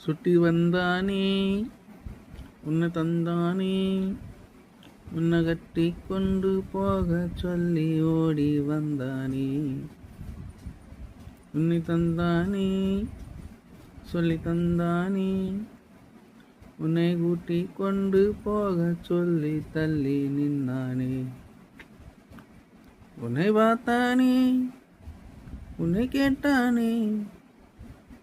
சுட்டி வந்தானே உன்னை தந்தானே உன்னை கட்டி கொண்டு போக சொல்லி ஓடி வந்தானே உன்னை தந்தானே சொல்லி தந்தானே உன்னை கூட்டி கொண்டு போக சொல்லி தள்ளி நின்னானே உன்னை பார்த்தானே உன்னை கேட்டானே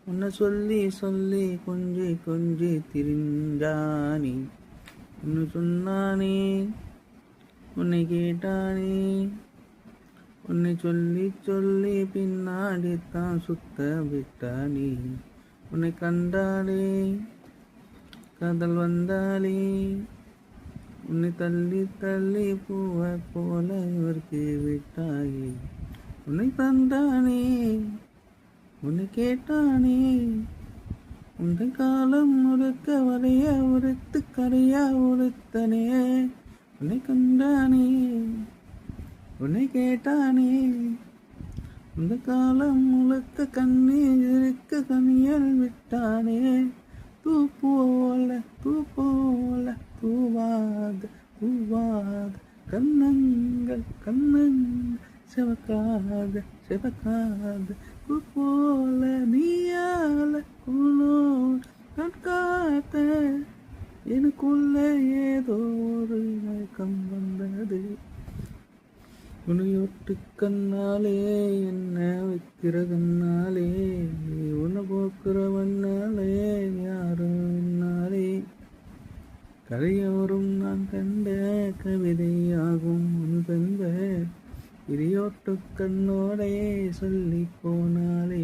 உன்னை சொல்லி சொல்லி கொஞ்சி கொஞ்சி திரிஞ்சானே உன்னை சொன்னானே உன்னை கேட்டானே உன்னை சொல்லி சொல்லி பின்னாடி தான் சுத்த விட்டானே உன்னை கண்டாலே காதல் வந்தாலே உன்னை தள்ளி தள்ளி பூவை போல இவருக்கு விட்டாயே உன்னை தந்தானே உன்னை கேட்டானே உன்னை காலம் முழுக்க வரைய உறுத்து கரையா உறுத்தனே உன்னை கண்டானே உன்னை கேட்டானே இந்த காலம் முழுக்க கண்ணீர் இருக்க கனியல் விட்டானே தூ போல தூவாத கண்ணங்கள் செவக்காத பூ போல நீயால காத்த எனக்குள்ள ஏதோ ஒரு மயக்கம் வந்தது உன்னையொட்டு கண்ணாலே என்ன வைக்கிற கண்ணாலே உன்னை போக்குறவண்ணாலே யாரும் என்னாலே கரையோரும் நான் கண்ட கவிதையாகும் உன் தந்த இரியோட்டு கண்ணோடே சொல்லி போனாலே